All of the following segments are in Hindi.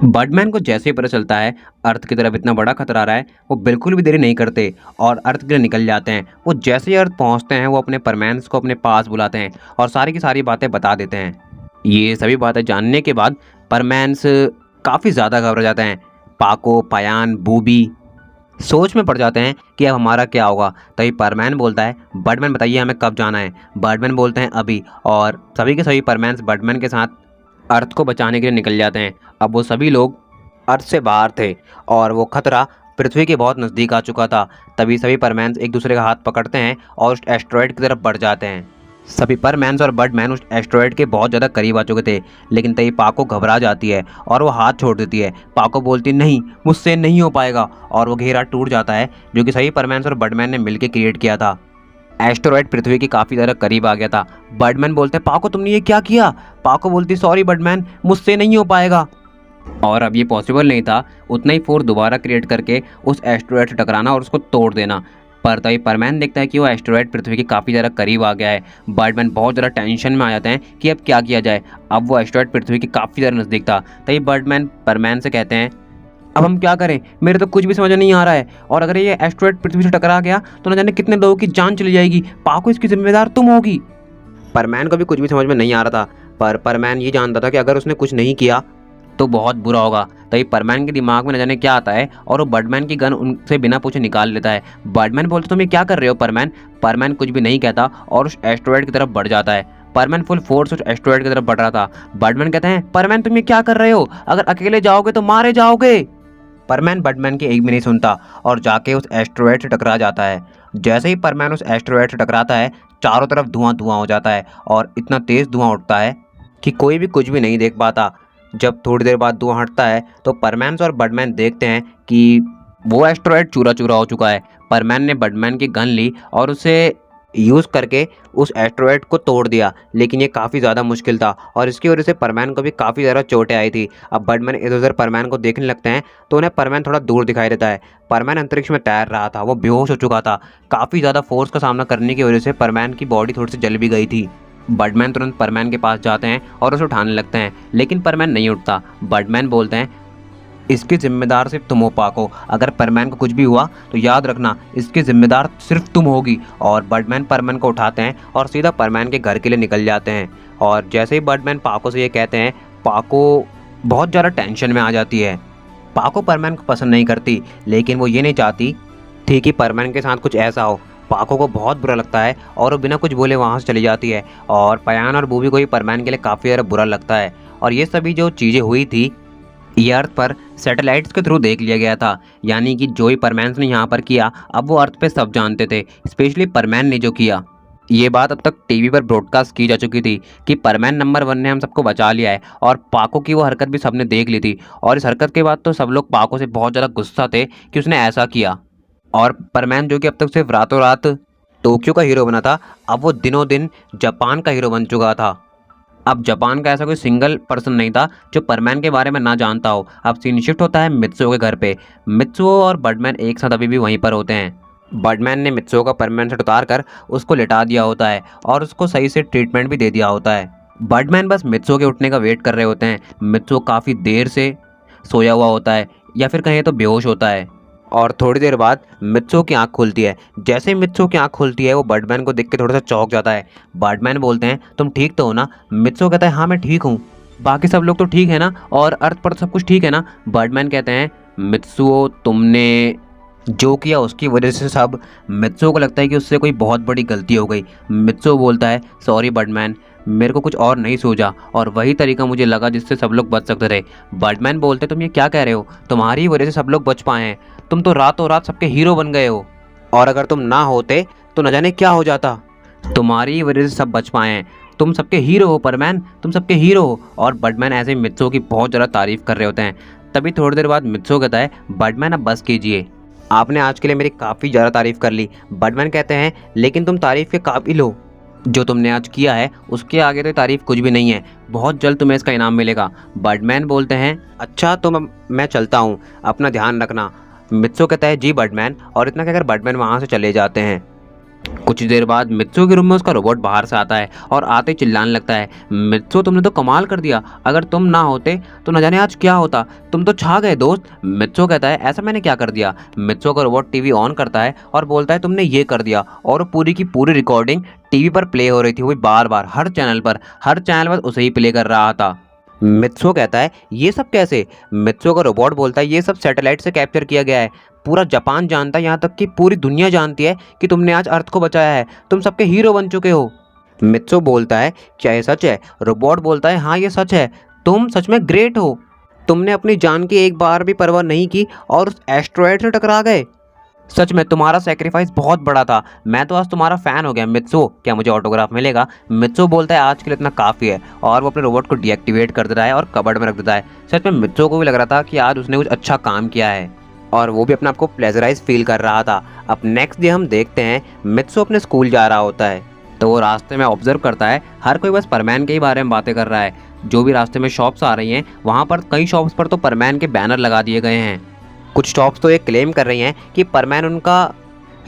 बर्डमैन को जैसे ही पता चलता है अर्थ की तरफ इतना बड़ा खतरा आ रहा है, वो बिल्कुल भी देरी नहीं करते और अर्थ के लिए निकल जाते हैं। वो जैसे ही अर्थ पहुंचते हैं वो अपने परमैन्स को अपने पास बुलाते हैं और सारी की सारी बातें बता देते हैं। ये सभी बातें जानने के बाद परमैन्स काफ़ी ज़्यादा घबरा जाते हैं। पाको, पायान, बूबी सोच में पड़ जाते हैं कि अब हमारा क्या होगा। तभी परमैन बोलता है, बर्डमैन बताइए हमें कब जाना है। बर्डमैन बोलते हैं अभी, और सभी के सभी परमैन्स बर्डमैन के साथ अर्थ को बचाने के लिए निकल जाते हैं। अब वो सभी लोग अर्थ से बाहर थे और वो खतरा पृथ्वी के बहुत नज़दीक आ चुका था। तभी सभी परमैन्स एक दूसरे का हाथ पकड़ते हैं और उस एस्ट्रॉयड की तरफ बढ़ जाते हैं। सभी परमैन्स और बर्डमैन उस एस्ट्रॉयड के बहुत ज़्यादा करीब आ चुके थे, लेकिन तभी पाको घबरा जाती है और वो हाथ छोड़ देती है। पाको बोलती नहीं, मुझसे नहीं हो पाएगा, और वो घेरा टूट जाता है जो कि सभी परमैन्स और बर्डमैन ने मिलकर क्रिएट किया था। एस्टेरॉयड पृथ्वी के काफ़ी ज़्यादा करीब आ गया था। बर्डमैन बोलते हैं, पाको तुमने ये क्या किया। पाको बोलती, सॉरी बर्डमैन, मुझसे नहीं हो पाएगा। और अब ये पॉसिबल नहीं था उतना ही फोर्स दोबारा क्रिएट करके उस एस्टेरॉयड से टकराना और उसको तोड़ देना। पर तभी परमैन देखता है कि वो एस्टेरॉयड पृथ्वी के काफ़ी ज़्यादा करीब आ गया है। बर्डमैन बहुत ज़्यादा टेंशन में आ जाते हैं कि अब क्या किया जाए। अब वो एस्टेरॉयड पृथ्वी के काफ़ी ज़्यादा नज़दीक था। तभी बर्डमैन परमैन से कहते हैं, अब हम क्या करें, मेरे तो कुछ भी समझ नहीं आ रहा है, और अगर ये एस्टेरॉयड पृथ्वी से टकरा गया तो न जाने कितने लोगों की जान चली जाएगी। पाको इसकी जिम्मेदार तुम होगी। परमैन को भी कुछ भी समझ में नहीं आ रहा था, पर परमैन ये जानता था कि अगर उसने कुछ नहीं किया तो बहुत बुरा होगा। तभी परमैन के दिमाग में न जाने क्या आता है और वो बर्डमैन की गन उनसे बिना पूछे निकाल लेता है। बर्डमैन बोलते, तुम ये क्या कर रहे हो परमैन। परमैन कुछ भी नहीं कहता और उस एस्टेरॉयड की तरफ बढ़ जाता है। परमैन फुल फोर्स उस एस्टेरॉयड की तरफ बढ़ रहा था। बर्डमैन कहते हैं, परमैन तुम ये क्या कर रहे हो, अगर अकेले जाओगे तो मारे जाओगे। परमैन बर्डमैन की एक भी नहीं सुनता और जाके उस एस्टेरॉयड से टकरा जाता है। जैसे ही परमैन उस एस्टेरॉयड से टकराता है, चारों तरफ धुआं धुआं हो जाता है और इतना तेज़ धुआं उठता है कि कोई भी कुछ भी नहीं देख पाता। जब थोड़ी देर बाद धुआं हटता है तो परमैन्स और बर्डमैन देखते हैं कि वो एस्टेरॉयड चूरा चूरा हो चुका है। परमैन ने बर्डमैन की गन ली और उसे यूज़ करके उस एस्टेरॉयड को तोड़ दिया, लेकिन ये काफ़ी ज़्यादा मुश्किल था और इसकी वजह से परमैन को भी काफ़ी ज़्यादा चोटें आई थी। अब बर्डमैन इधर उधर परमैन को देखने लगते हैं तो उन्हें परमैन थोड़ा दूर दिखाई देता है। परमैन अंतरिक्ष में तैर रहा था, वो बेहोश हो चुका था। काफ़ी ज़्यादा फोर्स का सामना करने की वजह से परमैन की बॉडी थोड़ी सी जल भी गई थी। बर्डमैन तुरंत परमैन के पास जाते हैं और उसे उठाने लगते हैं, लेकिन परमैन नहीं उठता। बर्डमैन बोलते हैं, इसकी जिम्मेदार सिर्फ तुम हो पाको, अगर परमैन को कुछ भी हुआ तो याद रखना इसकी जिम्मेदार सिर्फ तुम होगी। और बर्डमैन परमैन को उठाते हैं और सीधा परमैन के घर के लिए निकल जाते हैं। और जैसे ही बर्डमैन पाको से ये कहते हैं, पाको बहुत ज़्यादा टेंशन में आ जाती है। पाको परमैन को पसंद नहीं करती, लेकिन वो ये नहीं चाहती थी कि परमैन के साथ कुछ ऐसा हो। पाको को बहुत बुरा लगता है और वो बिना कुछ बोले वहाँ से चली जाती है। और पयान और बूबी को ही परमैन के लिए काफ़ी ज़्यादा बुरा लगता है। और ये सभी जो चीज़ें हुई थी ये अर्थ पर सैटेलाइट्स के थ्रू देख लिया गया था, यानी कि जो ही परमैन ने यहाँ पर किया अब वो अर्थ पे सब जानते थे, स्पेशली परमैन ने जो किया। ये बात अब तक टीवी पर ब्रॉडकास्ट की जा चुकी थी कि परमैन नंबर 1 ने हम सबको बचा लिया है, और पाको की वो हरकत भी सबने देख ली थी। और इस हरकत के बाद तो सब लोग पाको से बहुत ज़्यादा गुस्सा थे कि उसने ऐसा किया। और परमैन जो कि अब तक सिर्फ रातों रात टोक्यो का हीरो बना था, अब वो दिनों दिन जापान का हीरो बन चुका था। अब जापान का ऐसा कोई सिंगल पर्सन नहीं था जो परमैन के बारे में ना जानता हो। अब सीन शिफ्ट होता है मित्सुओ के घर पे। मित्सुओ और बर्डमैन एक साथ अभी भी वहीं पर होते हैं। बर्डमैन ने मित्सुओ का परमैन से उतार कर उसको लिटा दिया होता है और उसको सही से ट्रीटमेंट भी दे दिया होता है। बर्डमैन बस मित्सुओ के उठने का वेट कर रहे होते हैं। मित्सुओ काफ़ी देर से सोया हुआ होता है, या फिर कहें तो बेहोश होता है। और थोड़ी देर बाद मित्सुओ की आंख खुलती है। जैसे ही मित्सुओ की आंख खुलती है वो बर्डमैन को देख के थोड़ा सा चौंक जाता है। बर्डमैन बोलते हैं, तुम ठीक तो हो ना। मित्सुओ कहता है, हाँ मैं ठीक हूँ, बाकी सब लोग तो ठीक है ना, और अर्थ पर सब कुछ ठीक है ना। बर्डमैन कहते हैं, मित्सुओ तुमने जो किया उसकी वजह से सब। मित्सुओ को लगता है कि उससे कोई बहुत बड़ी गलती हो गई। मित्सुओ बोलता है, सॉरी बर्डमैन, मेरे को कुछ और नहीं सूझा और वही तरीका मुझे लगा जिससे सब लोग बच सकते थे। बर्डमैन बोलते, तुम ये क्या कह रहे हो, तुम्हारी वजह से सब लोग बच पाए हैं, तुम तो रातों रात सबके हीरो बन गए हो, और अगर तुम ना होते तो न जाने क्या हो जाता। तुम्हारी वजह से सब बच पाए हैं, तुम सबके हीरो हो परमैन, तुम सबके हीरो हो। और बर्डमैन ऐसे ही मित्सुओ की बहुत ज़्यादा तारीफ कर रहे होते हैं। तभी थोड़ी देर बाद मित्सुओ कहता है, बर्डमैन अब बस कीजिए, आपने आज के लिए मेरी काफ़ी ज़्यादा तारीफ कर ली। बर्डमैन कहते हैं, लेकिन तुम तारीफ के काबिल हो, जो तुमने आज किया है उसके आगे तो तारीफ कुछ भी नहीं है, बहुत जल्द तुम्हें इसका इनाम मिलेगा। बर्डमैन बोलते हैं, अच्छा तो मैं चलता हूँ, अपना ध्यान रखना। मित्सुओ कहता है, जी बर्डमैन, और इतना कहकर बर्डमैन वहाँ से चले जाते हैं। कुछ देर बाद मित्सु के रूम में उसका रोबोट बाहर से आता है और आते ही चिल्लाने लगता है, मित्सु तुमने तो कमाल कर दिया, अगर तुम ना होते तो न जाने आज क्या होता, तुम तो छा गए दोस्त। मित्सु कहता है ऐसा मैंने क्या कर दिया। मित्सु का रोबोट टीवी ऑन करता है और बोलता है तुमने ये कर दिया, और पूरी की पूरी रिकॉर्डिंग टीवी पर प्ले हो रही थी, वो भी बार बार हर चैनल पर उसे ही प्ले कर रहा था। मित्सु कहता है ये सब कैसे। मित्सु का रोबोट बोलता है ये सब सैटेलाइट से कैप्चर किया गया है, पूरा जापान जानता है, यहाँ तक कि पूरी दुनिया जानती है कि तुमने आज अर्थ को बचाया है, तुम सबके हीरो बन चुके हो। मित्सु बोलता है क्या ये सच है। रोबोट बोलता है हाँ ये सच है, तुम सच में ग्रेट हो, तुमने अपनी जान की एक बार भी परवाह नहीं की और उस एस्ट्रॉयड से टकरा गए, सच में तुम्हारा सेक्रीफाइस बहुत बड़ा था, मैं तो आज तुम्हारा फ़ैन हो गया। मित्सु क्या मुझे ऑटोग्राफ मिलेगा। मित्सु बोलता है आज के लिए इतना काफ़ी है, और वो अपने रोबोट को डीएक्टिवेट कर देता है और कबर्ड में रख देता है। सच में मित्सु को भी लग रहा था कि आज उसने कुछ अच्छा काम किया है और वो भी अपने आप को प्लेजराइज फील कर रहा था। अब नेक्स्ट डे हम देखते हैं मित्सु अपने स्कूल जा रहा होता है, तो वो रास्ते में ऑब्जर्व करता है हर कोई बस परमैन के ही बारे में बातें कर रहा है। जो भी रास्ते में शॉप्स आ रही हैं वहाँ पर कई शॉप्स पर तो परमैन के बैनर लगा दिए गए हैं। कुछ शॉप्स तो ये क्लेम कर रही हैं कि परमैन उनका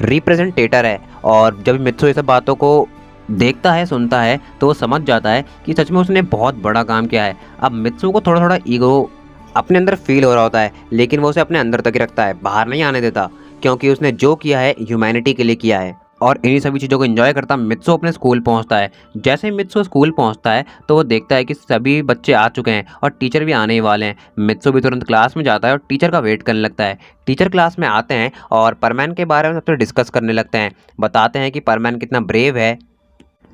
रिप्रेजेंटेटर है, और जब मित्सु ये सब बातों को देखता है सुनता है तो वो समझ जाता है कि सच में उसने बहुत बड़ा काम किया है। अब मित्सु को थोड़ा थोड़ा ईगो अपने अंदर फील हो रहा होता है, लेकिन वो उसे अपने अंदर तक ही रखता है, बाहर नहीं आने देता, क्योंकि उसने जो किया है ह्यूमैनिटी के लिए किया है। और इन्हीं सभी चीज़ों को एंजॉय करता मित्सु अपने स्कूल पहुंचता है। जैसे ही मित्सु स्कूल पहुंचता है तो वो देखता है कि सभी बच्चे आ चुके हैं और टीचर भी आने ही वाले हैं। मित्सु भी तुरंत क्लास में जाता है और टीचर का वेट करने लगता है। टीचर क्लास में आते हैं और परमैन के बारे में सबसे डिस्कस करने लगते हैं, बताते हैं कि परमैन कितना ब्रेव है,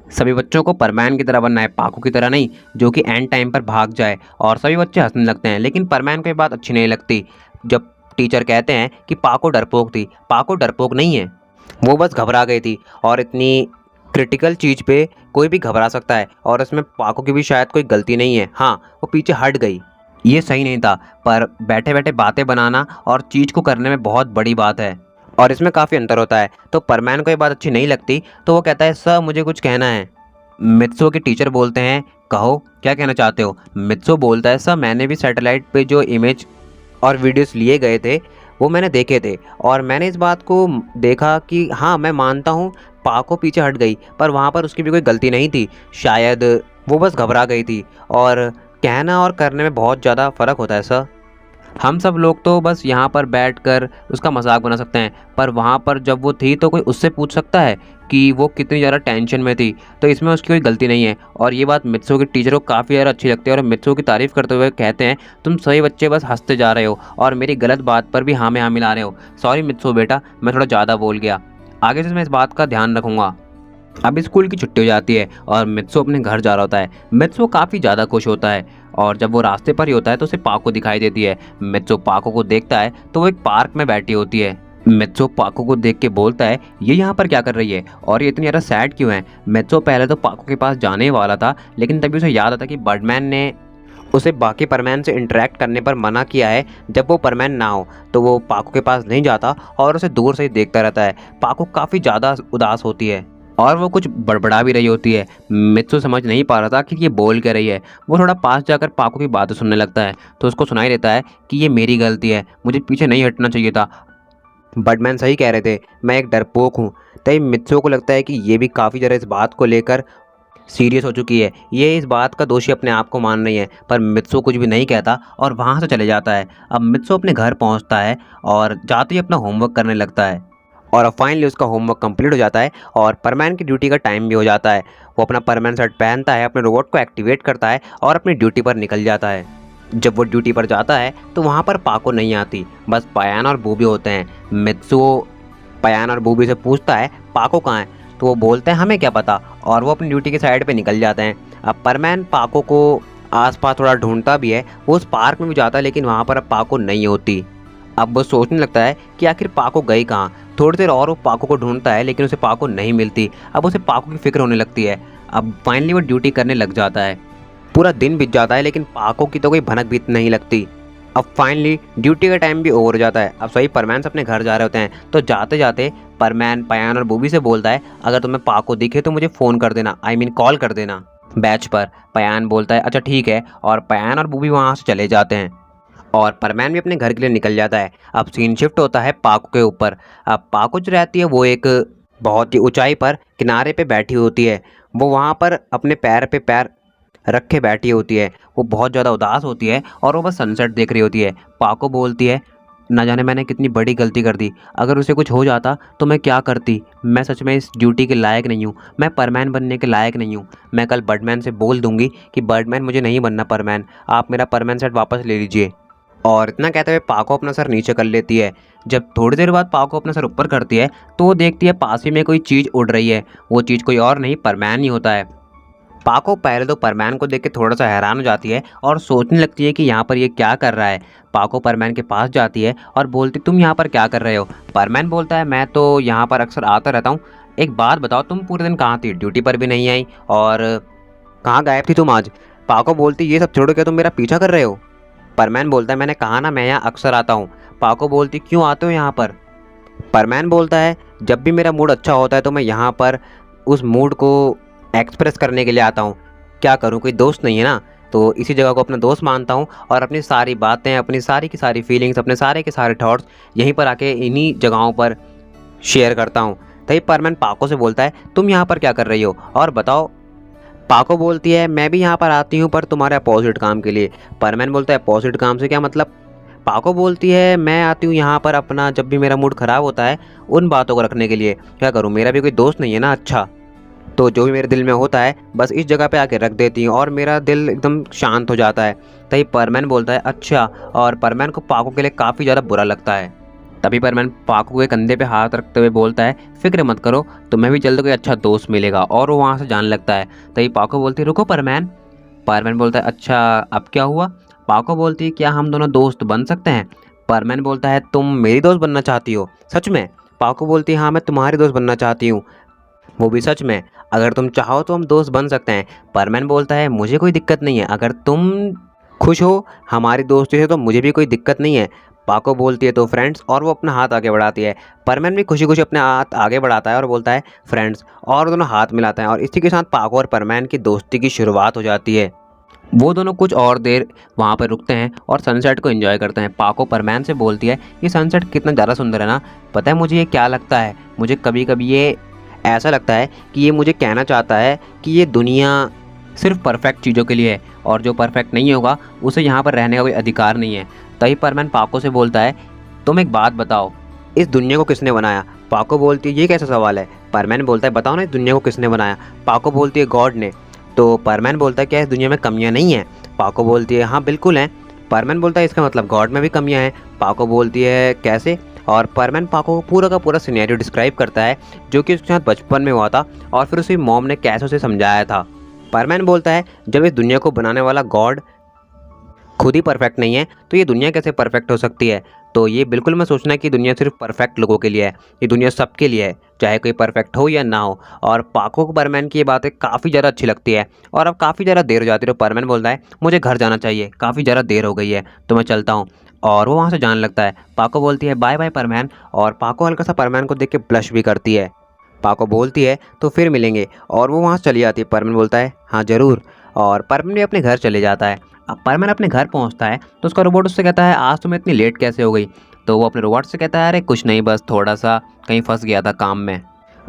सभी बच्चों को परमैन की तरह बनना है, पाकू की तरह नहीं जो कि एंड टाइम पर भाग जाए। और सभी बच्चे हंसने लगते हैं, लेकिन परमैन को ये बात अच्छी नहीं लगती जब टीचर कहते हैं कि पाको डरपोक थी। पाको डरपोक नहीं है, वो बस घबरा गई थी, और इतनी क्रिटिकल चीज़ पे कोई भी घबरा सकता है, और इसमें पाको की भी शायद कोई गलती नहीं है। हाँ वो पीछे हट गई, ये सही नहीं था, पर बैठे बैठे बातें बनाना और चीज़ को करने में बहुत बड़ी बात है, और इसमें काफ़ी अंतर होता है। तो परमैन को ये बात अच्छी नहीं लगती, तो वो कहता है सर मुझे कुछ कहना है। मित्सु के टीचर बोलते हैं कहो क्या कहना चाहते हो। मित्सु बोलता है सर मैंने भी सैटेलाइट पे जो इमेज और वीडियोस लिए गए थे वो मैंने देखे थे, और मैंने इस बात को देखा कि हाँ मैं मानता हूँ पाको पीछे हट गई, पर वहाँ पर उसकी भी कोई गलती नहीं थी, शायद वो बस घबरा गई थी, और कहना और करने में बहुत ज़्यादा फ़र्क होता है सर। हम सब लोग तो बस यहाँ पर बैठकर उसका मजाक बना सकते हैं, पर वहाँ पर जब वो थी तो कोई उससे पूछ सकता है कि वो कितनी ज़्यादा टेंशन में थी, तो इसमें उसकी कोई गलती नहीं है। और ये बात मित्सु के टीचर को काफ़ी ज़्यादा अच्छी लगती है, और मित्सु की तारीफ़ करते हुए कहते हैं तुम सभी बच्चे बस हंसते जा रहे हो और मेरी गलत बात पर भी हाँ में हाँ मिला रहे हो। सॉरी मित्सु बेटा, मैं थोड़ा ज़्यादा बोल गया, आगे से मैं इस बात का ध्यान रखूँगा। अब स्कूल की छुट्टी हो जाती है और मित्सु अपने घर जा रहा होता है। मित्सु काफ़ी ज़्यादा खुश होता है, और जब वो रास्ते पर ही होता है तो उसे पाको दिखाई देती है। मित्सु पाको को देखता है तो वो एक पार्क में बैठी होती है। मित्सु पाको को देख के बोलता है ये यहाँ पर क्या कर रही है और ये इतनी ज़्यादा सैड क्यों है। मित्सु पहले तो पाको के पास जाने ही वाला था, लेकिन तभी उसे याद आता कि बर्डमैन ने उसे बाकी परमैन से इंटरेक्ट करने पर मना किया है, जब वो परमैन ना हो तो वो पाको के पास नहीं जाता और उसे दूर से ही देखता रहता है। पाको काफ़ी ज़्यादा उदास होती है और वो कुछ बड़बड़ा भी रही होती है। मित्सु समझ नहीं पा रहा था कि ये बोल क्या रही है। वो थोड़ा पास जाकर पाको की बातें सुनने लगता है तो उसको सुनाई देता है कि ये मेरी गलती है, मुझे पीछे नहीं हटना चाहिए था, बर्डमैन सही कह रहे थे, मैं एक डरपोक हूँ। तभी मित्सु को लगता है कि ये भी काफ़ी ज़्यादा इस बात को लेकर सीरियस हो चुकी है, ये इस बात का दोषी अपने आप को मान रही है। पर मित्सु कुछ भी नहीं कहता और वहाँ से चले जाता है। अब मित्सु अपने घर पहुँचता है और जाते ही अपना होमवर्क करने लगता है, और अब फाइनली उसका होमवर्क कंप्लीट हो जाता है और परमैन की ड्यूटी का टाइम भी हो जाता है। वो अपना परमैन शर्ट पहनता है, अपने रोबोट को एक्टिवेट करता है और अपनी ड्यूटी पर निकल जाता है। जब वो ड्यूटी पर जाता है तो वहाँ पर पाको नहीं आती, बस पयान और बूबी होते हैं। मित्सु पयान और बूबी से पूछता है पाको कहाँ है, तो वो बोलते हैं हमें क्या पता, और वो अपनी ड्यूटी के साइड पे निकल जाते हैं। अब परमैन पाको को आसपास थोड़ा ढूंढता भी है, वो उस पार्क में भी जाता है, लेकिन वहाँ पर अब पाको नहीं होती। अब वो सोचने लगता है कि आखिर पाको गई कहाँ। थोड़ी देर और वो पाको को ढूंढता है, लेकिन उसे पाको नहीं मिलती। अब उसे पाको की फिक्र होने लगती है। अब फाइनली वो ड्यूटी करने लग जाता है। पूरा दिन बीत जाता है, लेकिन पाको की तो कोई भनक भी नहीं लगती। अब फाइनली ड्यूटी का टाइम भी ओवर हो जाता है। अब सभी परमैन अपने घर जा रहे होते हैं, तो जाते जाते परमैन पयान और बूबी से बोलता है अगर तुम्हें पाको दिखे तो मुझे फ़ोन कर देना, कॉल कर देना बैच पर। पयान बोलता है अच्छा ठीक है, और पयान और बूबी वहाँ से चले जाते हैं और परमैन भी अपने घर के लिए निकल जाता है। अब सीन शिफ्ट होता है पाको के ऊपर। अब पाको जो रहती है वो एक बहुत ही ऊंचाई पर किनारे पे बैठी होती है। वो वहाँ पर अपने पैर पे पैर रखे बैठी होती है। वो बहुत ज़्यादा उदास होती है और वो बस सनसेट देख रही होती है। पाको बोलती है, ना जाने मैंने कितनी बड़ी गलती कर दी। अगर उसे कुछ हो जाता तो मैं क्या करती। मैं सच में इस ड्यूटी के लायक नहीं हूँ। मैं परमैन बनने के लायक नहीं हूँ। मैं कल बर्डमैन से बोल दूंगी कि बर्डमैन मुझे नहीं बनना परमैन, आप मेरा परमैन सेट वापस ले लीजिए। और इतना कहते हुए पाको अपना सर नीचे कर लेती है। जब थोड़ी देर बाद पाको अपना सर ऊपर करती है तो वो देखती है पास ही में कोई चीज़ उड़ रही है। वो चीज़ कोई और नहीं, परमैन ही होता है। पाको पहले तो परमैन को देख के थोड़ा सा हैरान हो जाती है और सोचने लगती है कि यहाँ पर ये क्या कर रहा है। पाको परमैन के पास जाती है और बोलती, तुम यहाँ पर क्या कर रहे हो। परमैन बोलता है, मैं तो यहाँ पर अक्सर आता रहता हूँ। एक बात बताओ, तुम पूरे दिन कहाँ थी, ड्यूटी पर भी नहीं आई और कहाँ गायब थी तुम आज। पाको बोलती, ये सब छोड़ो, क्या तुम मेरा पीछा कर रहे हो। परमैन बोलता है, मैंने कहा ना मैं यहाँ अक्सर आता हूँ। पाको बोलती, क्यों आते हो यहाँ पर। परमैन बोलता है, जब भी मेरा मूड अच्छा होता है तो मैं यहाँ पर उस मूड को एक्सप्रेस करने के लिए आता हूँ। क्या करूँ, कोई दोस्त नहीं है ना, तो इसी जगह को अपना दोस्त मानता हूँ और अपनी सारी बातें, अपनी सारी की सारी फीलिंग्स, अपने सारे के सारे थॉट्स यहीं पर आके इन्हीं जगहों पर शेयर करता हूँ। तभी परमैन पाको से बोलता है, तुम यहाँ पर क्या कर रही हो और बताओ। पाको बोलती है, मैं भी यहाँ पर आती हूँ पर तुम्हारे अपोजिट काम के लिए। परमैन बोलता है, अपोजिट काम से क्या मतलब। पाको बोलती है, मैं आती हूँ यहाँ पर अपना जब भी मेरा मूड ख़राब होता है उन बातों को रखने के लिए। क्या करूँ, मेरा भी कोई दोस्त नहीं है ना अच्छा, तो जो भी मेरे दिल में होता है बस इस जगह पे आके रख देती हूँ और मेरा दिल एकदम शांत हो जाता है। तभी परमैन बोलता है, अच्छा। और परमैन को पाको के लिए काफ़ी ज़्यादा बुरा लगता है। तभी परमैन पाको के कंधे पे हाथ रखते हुए बोलता है, फिक्र मत करो, तुम्हें भी जल्द कोई अच्छा दोस्त मिलेगा। और वो वहाँ से जाने लगता है। तभी पाको बोलती है, रुको परमैन। परमैन बोलता है, अच्छा अब क्या हुआ। पाको बोलती है, क्या हम दोनों दोस्त बन सकते हैं। परमैन बोलता है, तुम मेरी दोस्त बनना चाहती हो सच में। पाको बोलती है, हाँ मैं तुम्हारी दोस्त बनना चाहती हूँ, वो भी सच में। अगर तुम चाहो तो हम दोस्त बन सकते हैं। परमैन बोलता है, मुझे कोई दिक्कत नहीं है, अगर तुम खुश हो हमारी दोस्ती से तो मुझे भी कोई दिक्कत नहीं है। पाको बोलती है, तो फ्रेंड्स, और वो अपना हाथ आगे बढ़ाती है। परमैन भी खुशी खुशी अपने हाथ आगे बढ़ाता है और बोलता है फ्रेंड्स, और दोनों हाथ मिलाते हैं और इसी के साथ पाको और परमैन की दोस्ती की शुरुआत हो जाती है। वो दोनों कुछ और देर वहाँ पर रुकते हैं और सनसेट को एंजॉय करते हैं। पाको परमैन से बोलती है, ये सनसेट कितना ज़्यादा सुंदर है ना। पता है मुझे ये क्या लगता है, मुझे कभी कभी ये ऐसा लगता है कि ये मुझे कहना चाहता है कि ये दुनिया सिर्फ परफेक्ट चीज़ों के लिए है और जो परफेक्ट नहीं होगा उसे यहाँ पर रहने का कोई अधिकार नहीं है। तभी परमैन पाको से बोलता है, तुम एक बात बताओ, इस दुनिया को किसने बनाया। पाको बोलती है, ये कैसा सवाल है। परमैन बोलता है, बताओ ना इस दुनिया को किसने बनाया। पाको बोलती है, गॉड ने। तो परमैन बोलता है, क्या इस दुनिया में कमियां नहीं हैं। पाको बोलती है, हाँ बिल्कुल हैं। परमैन बोलता है, इसका मतलब गॉड में भी कमियां हैं। पाको बोलती है, कैसे। और परमैन पाको को पूरा का पूरा सिनेरियो डिस्क्राइब करता है जो कि उसके साथ बचपन में हुआ था और फिर उसकी मॉम ने कैसे उसे समझाया था। परमैन बोलता है, जब इस दुनिया को बनाने वाला गॉड खुद ही परफेक्ट नहीं है तो ये दुनिया कैसे परफेक्ट हो सकती है। तो ये बिल्कुल मत सोचना कि दुनिया सिर्फ परफेक्ट लोगों के लिए है, ये दुनिया सबके लिए है, चाहे कोई परफेक्ट हो या ना हो। और पाको को परमैन की ये बातें काफ़ी ज़्यादा अच्छी लगती है और अब काफ़ी ज़्यादा देर हो जाती है तो परमैन बोलता है, मुझे घर जाना चाहिए, काफ़ी ज़्यादा देर हो गई है तो मैं चलता हूँ। और वो वहाँ से जाने लगता है। पाको बोलती है, बाय बाय परमैन। और पाको हल्का सा परमैन को देख के ब्लश भी करती है। पाको बोलती है, तो फिर मिलेंगे। और वो वहाँ से चली जाती है। परमैन बोलता है, हाँ ज़रूर। और परमैन भी अपने घर चले जाता है। अब परमैन अपने घर पहुँचता है तो उसका रोबोट उससे कहता है, आज तुम्हें इतनी लेट कैसे हो गई। तो वो अपने रोबोट से कहता है, अरे कुछ नहीं, बस थोड़ा सा कहीं फंस गया था काम में।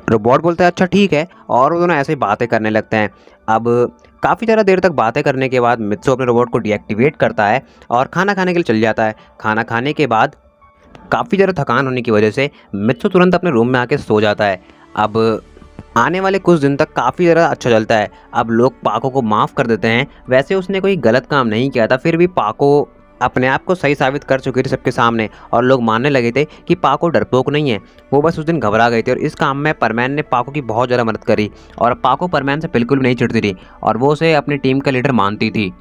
रोबोट बोलता है, अच्छा ठीक है। और वो दोनों ऐसे ही बातें करने लगते हैं। अब काफ़ी ज़्यादा देर तक बातें करने के बाद मित्सु अपने रोबोट को डीएक्टिवेट करता है और खाना खाने के लिए चल जाता है। खाना खाने के बाद काफ़ी ज़्यादा थकान होने की वजह से मित्सु तुरंत अपने रूम में आके सो जाता है। अब आने वाले कुछ दिन तक काफ़ी ज़्यादा अच्छा चलता है। अब लोग पाको को माफ़ कर देते हैं। वैसे उसने कोई गलत काम नहीं किया था, फिर भी पाको अपने आप को सही साबित कर चुकी थी सबके सामने और लोग मानने लगे थे कि पाको डरपोक नहीं है। वो बस उस दिन घबरा गई थी और इस काम में परमैन ने पाको की बहुत ज़्यादा मदद करी और पाको परमैन से बिल्कुल भी नहीं चिढ़ती थी और वो उसे अपनी टीम का लीडर मानती थी।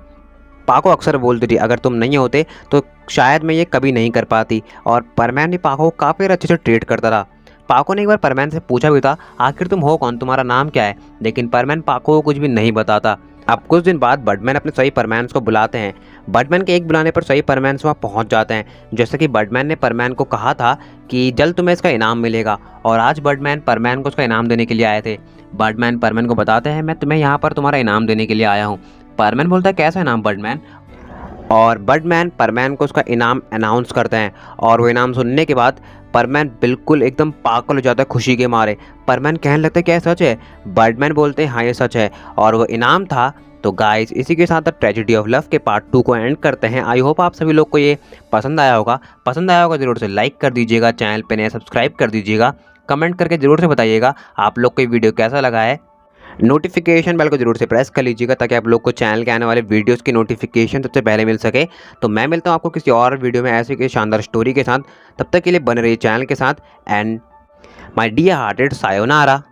पाको अक्सर बोलती थी, अगर तुम नहीं होते तो शायद मैं ये कभी नहीं कर पाती। और परमैन भी पाको को काफ़ी अच्छे से ट्रीट करता था। पाको ने एक बार परमैन से पूछा भी था, आखिर तुम हो कौन, तुम्हारा नाम क्या है। लेकिन परमैन पाको को कुछ भी नहीं बताता। अब कुछ दिन बाद बर्डमैन अपने सही परमैन्स को बुलाते हैं। बर्डमैन के एक बुलाने पर सही परमैन्स वहाँ पहुँच जाते हैं। जैसे कि बर्डमैन ने परमैन को कहा था कि जल्द तुम्हें इसका इनाम मिलेगा और आज बर्डमैन परमैन को उसका इनाम देने के लिए आए थे। बर्डमैन परमैन को बताते हैं, मैं तुम्हें यहाँ पर तुम्हारा इनाम देने के लिए आया हूँ। परमैन बोलता है, कैसा इनाम बर्डमैन। और बर्डमैन परमैन को उसका इनाम अनाउंस करते हैं और वो इनाम सुनने के बाद परमैन बिल्कुल एकदम पागल हो जाता है खुशी के मारे। परमैन कहने लगता है क्या ये सच है? बर्डमैन बोलते हैं हाँ ये सच है और वो इनाम था। तो गाइस इसी के साथ द ट्रेजेडी ऑफ लव के पार्ट 2 को एंड करते हैं। आई होप आप सभी लोग को ये पसंद आया होगा। पसंद आया होगा ज़रूर से लाइक कर दीजिएगा, चैनल पे नए सब्सक्राइब कर दीजिएगा, कमेंट करके ज़रूर से बताइएगा आप लोग को ये वीडियो कैसा लगा है। नोटिफिकेशन बेल को जरूर से प्रेस कर लीजिएगा ताकि आप लोग को चैनल के आने वाले वीडियोस की नोटिफिकेशन सबसे पहले मिल सके। तो मैं मिलता हूँ आपको किसी और वीडियो में ऐसे की शानदार स्टोरी के साथ। तब तक के लिए बने रहिए चैनल के साथ and my dear hearted sayonara.